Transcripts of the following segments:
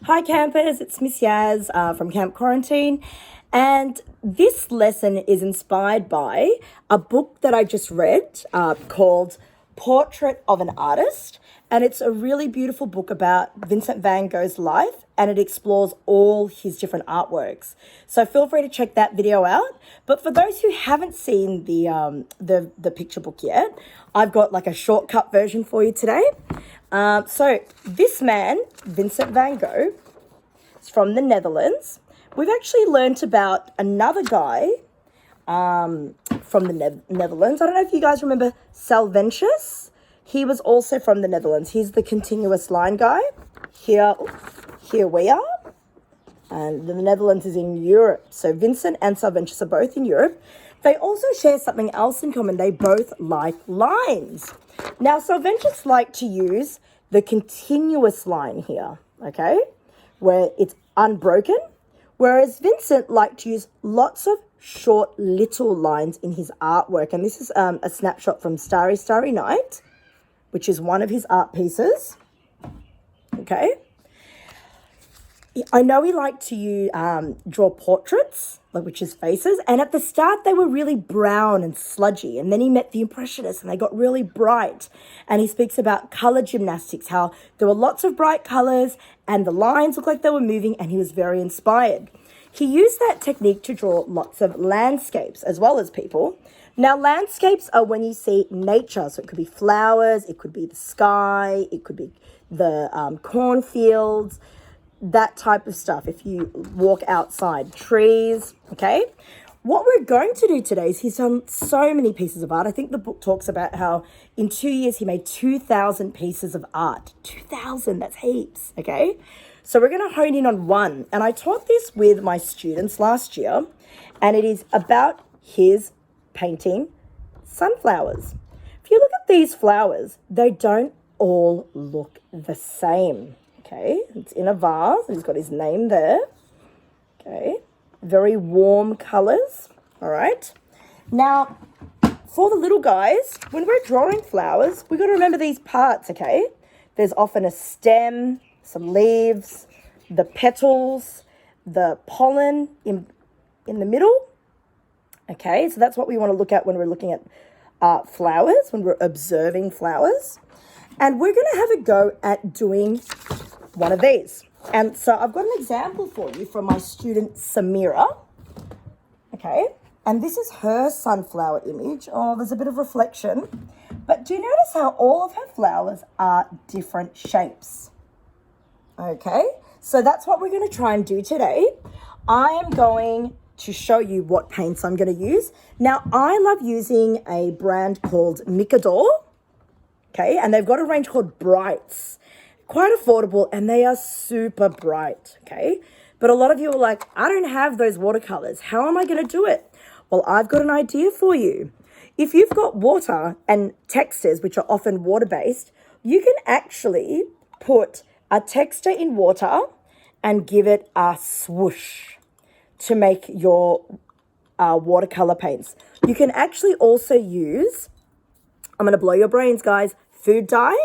Hi campers, it's Miss Yaz from Camp Quarantine, and this lesson is inspired by a book that I just read called Portrait of an Artist, and it's a really beautiful book about Vincent van Gogh's life, and it explores all his different artworks. So feel free to check that video out. But for those who haven't seen the picture book yet, I've got like a shortcut version for you today. So this man, Vincent van Gogh, is from the Netherlands. We've actually learnt about another guy from the Netherlands. I don't know if you guys remember Salventius. He was also from the Netherlands. He's the continuous line guy. Here we are. And the Netherlands is in Europe. So Vincent and Salventius are both in Europe. They also share something else in common. They both like lines. Now, Salventius liked to use the continuous line here, okay, where it's unbroken, whereas Vincent liked to use lots of short little lines in his artwork. And this is a snapshot from Starry, Starry Night, which is one of his art pieces, okay. I know he liked to draw portraits, which is faces, and at the start they were really brown and sludgy, and then he met the Impressionists and they got really bright. And he speaks about colour gymnastics, how there were lots of bright colours and the lines looked like they were moving, and he was very inspired. He used that technique to draw lots of landscapes as well as people. Now, landscapes are when you see nature, so it could be flowers, it could be the sky, it could be the cornfields, that type of stuff. If you walk outside, trees, okay? What we're going to do today is he's done so many pieces of art. I think the book talks about how in 2 years he made 2,000 pieces of art. 2,000, that's heaps, okay? So we're going to hone in on one. And I taught this with my students last year, and it is about his painting sunflowers. If you look at these flowers, they don't all look the same. Okay, it's in a vase, and he's got his name there. Okay, very warm colours, all right. Now, for the little guys, when we're drawing flowers, we've got to remember these parts, okay? There's often a stem, some leaves, the petals, the pollen in the middle, okay? So that's what we want to look at when we're looking at flowers, when we're observing flowers. And we're going to have a go at doing one of these. And so I've got an example for you from my student Samira. Okay, and this is her sunflower image. Oh, there's a bit of reflection. But do you notice how all of her flowers are different shapes? Okay, so that's what we're going to try and do today. I am going to show you what paints I'm going to use. Now, I love using a brand called Micador. Okay, and they've got a range called Brights. Quite affordable, and they are super bright, okay? But a lot of you are like, I don't have those watercolors. How am I going to do it? Well, I've got an idea for you. If you've got water and textures, which are often water-based, you can actually put a texture in water and give it a swoosh to make your watercolor paints. You can actually also use, I'm going to blow your brains, guys, food dye.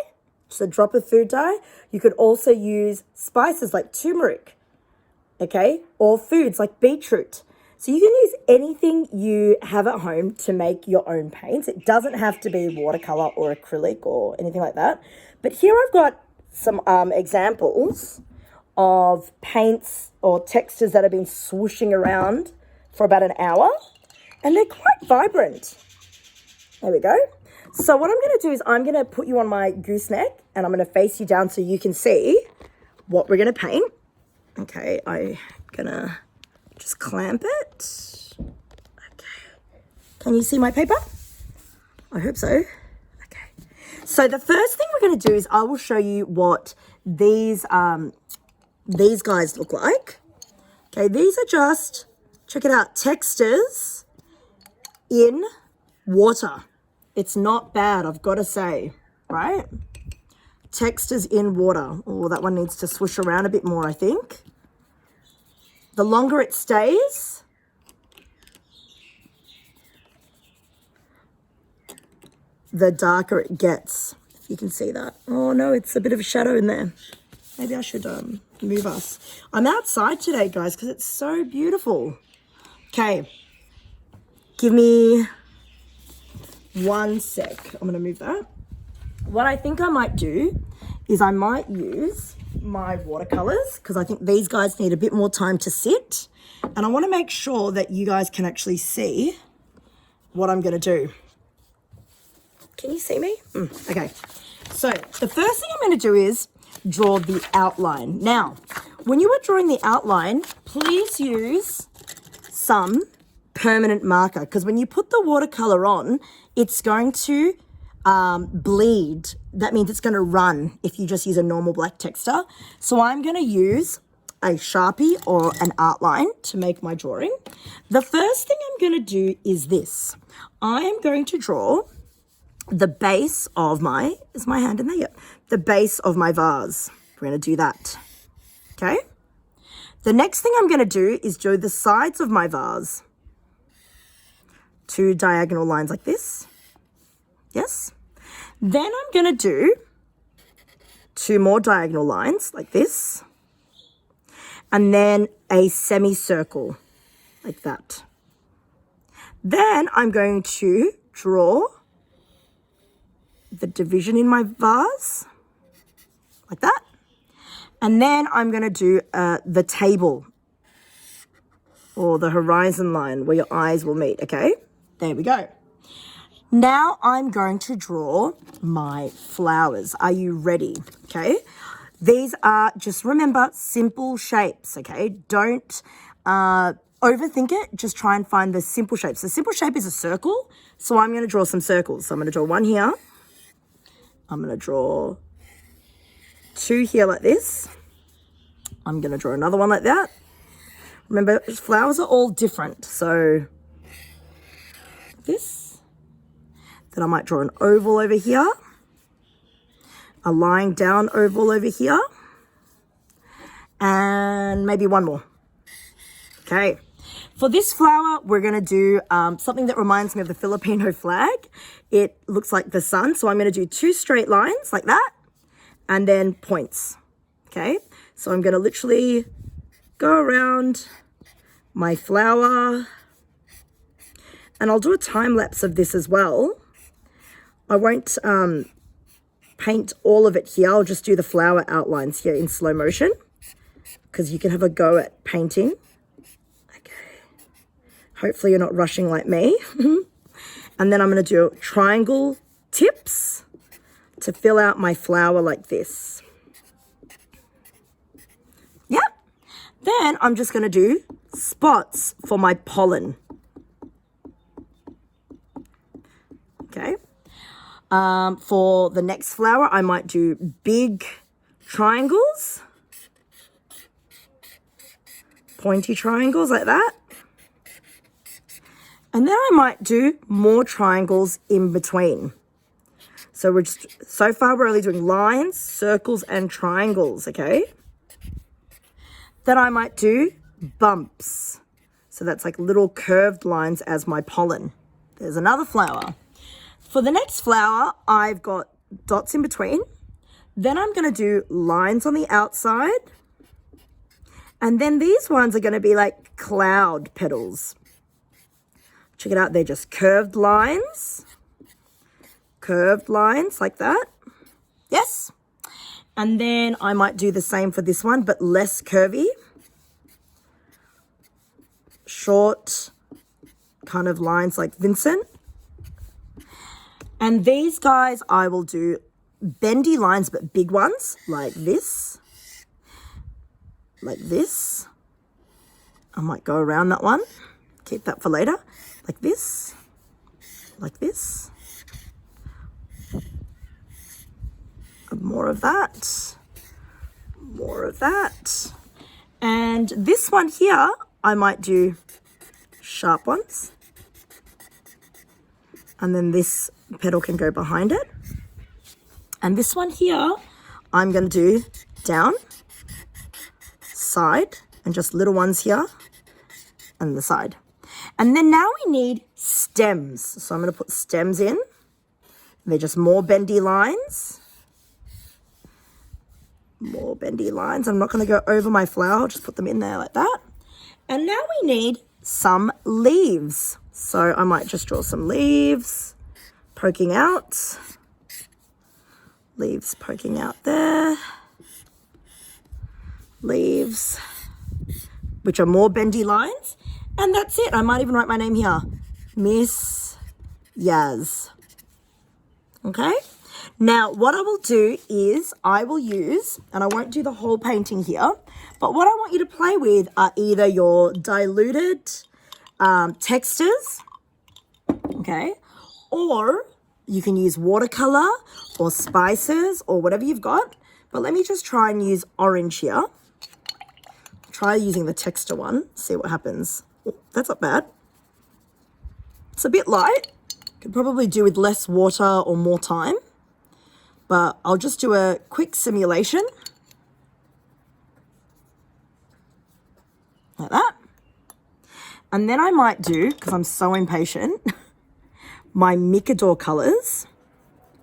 Just a drop of food dye. You could also use spices like turmeric, okay, or foods like beetroot. So you can use anything you have at home to make your own paints. It doesn't have to be watercolor or acrylic or anything like that. But here I've got some examples of paints or textures that have been swooshing around for about an hour, and they're quite vibrant. There we go. So what I'm going to do is I'm going to put you on my gooseneck, and I'm going to face you down so you can see what we're going to paint. Okay, I'm going to just clamp it. Okay. Can you see my paper? I hope so. Okay. So the first thing we're going to do is I will show you what these guys look like. Okay, these are just, check it out, textures in water. It's not bad, I've got to say, right? Textures in water. Oh, that one needs to swoosh around a bit more, I think. The longer it stays, the darker it gets. If you can see that. Oh no, it's a bit of a shadow in there. Maybe I should move us. I'm outside today, guys, because it's so beautiful. Okay. Give me 1 sec. I'm going to move that. What I think I might do is I might use my watercolors because I think these guys need a bit more time to sit. And I want to make sure that you guys can actually see what I'm going to do. Can you see me? Okay. So the first thing I'm going to do is draw the outline. Now, when you are drawing the outline, please use some permanent marker because when you put the watercolor on, it's going to bleed. That means it's going to run if you just use a normal black texture. So I'm going to use a Sharpie or an outline to make my drawing. The first thing I'm going to do is this. I am going to draw the base of my, is my hand in there? Yep. The base of my vase. We're going to do that. Okay. The next thing I'm going to do is do the sides of my vase. 2 diagonal lines like this. Yes. Then I'm going to do 2 more diagonal lines like this. And then a semicircle like that. Then I'm going to draw the division in my vase like that. And then I'm going to do the table or the horizon line where your eyes will meet, okay? There we go. Now I'm going to draw my flowers. Are you ready? Okay. These are, just remember, simple shapes, okay? Don't overthink it. Just try and find the simple shapes. The simple shape is a circle, so I'm going to draw some circles. So I'm going to draw 1 here. I'm going to draw 2 here like this. I'm going to draw another one like that. Remember, flowers are all different, so this. Then I might draw an oval over here, a lying down oval over here, and maybe 1 more. Okay. For this flower, we're going to do something that reminds me of the Filipino flag. It looks like the sun, so I'm going to do 2 straight lines like that, and then points. Okay. So I'm going to literally go around my flower, and I'll do a time lapse of this as well. I won't paint all of it here. I'll just do the flower outlines here in slow motion because you can have a go at painting. Okay. Hopefully you're not rushing like me. And then I'm going to do triangle tips to fill out my flower like this. Yep. Then I'm just going to do spots for my pollen. Okay. For the next flower, I might do big triangles, pointy triangles like that. And then I might do more triangles in between. So so far we're only doing lines, circles, and triangles, okay? Then I might do bumps. So that's like little curved lines as my pollen. There's another flower. For the next flower, I've got dots in between. Then I'm going to do lines on the outside. And then these ones are going to be like cloud petals. Check it out. They're just curved lines. Curved lines like that. Yes. And then I might do the same for this one, but less curvy. Short kind of lines like Vincent. And these guys, I will do bendy lines, but big ones, like this. Like this. I might go around that one. Keep that for later. Like this. Like this. More of that. More of that. And this one here, I might do sharp ones. And then this petal can go behind it. And this one here, I'm going to do down, side, and just little ones here, and the side. And then now we need stems. So I'm going to put stems in. They're just more bendy lines. More bendy lines. I'm not going to go over my flower. I'll just put them in there like that. And now we need some leaves. So I might just draw some leaves poking out. Leaves poking out there. Leaves, which are more bendy lines. And that's it. I might even write my name here. Miss Yaz. Okay? Now, what I will do is I will use, and I won't do the whole painting here, but what I want you to play with are either your diluted textures, okay, or you can use watercolor or spices or whatever you've got. But let me just try and use orange here. Try using the texture one, see what happens. Oh, that's not bad. It's a bit light. Could probably do with less water or more time. But I'll just do a quick simulation. Like that. And then I might do, because I'm so impatient, my Micador colors.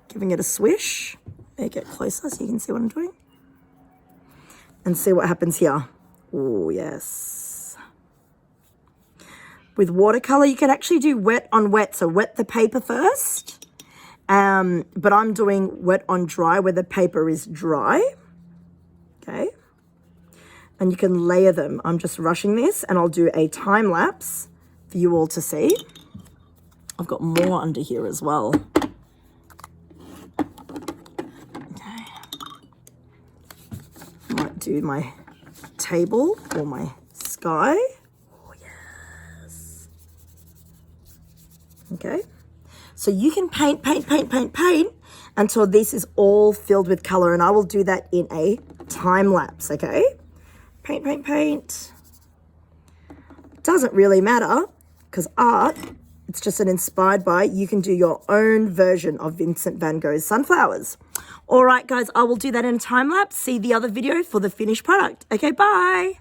Giving it a swish. Make it closer so you can see what I'm doing. And see what happens here. Oh, yes. With watercolor, you can actually do wet on wet. So wet the paper first. But I'm doing wet on dry where the paper is dry. Okay. And you can layer them. I'm just rushing this and I'll do a time lapse for you all to see. I've got more under here as well. Okay. Might do my table or my sky. Oh, yes. Okay. So you can paint until this is all filled with color, and I will do that in a time lapse, okay? Paint. Doesn't really matter because art, it's just an inspired by, you can do your own version of Vincent van Gogh's Sunflowers. All right, guys, I will do that in a time lapse. See the other video for the finished product. Okay, bye.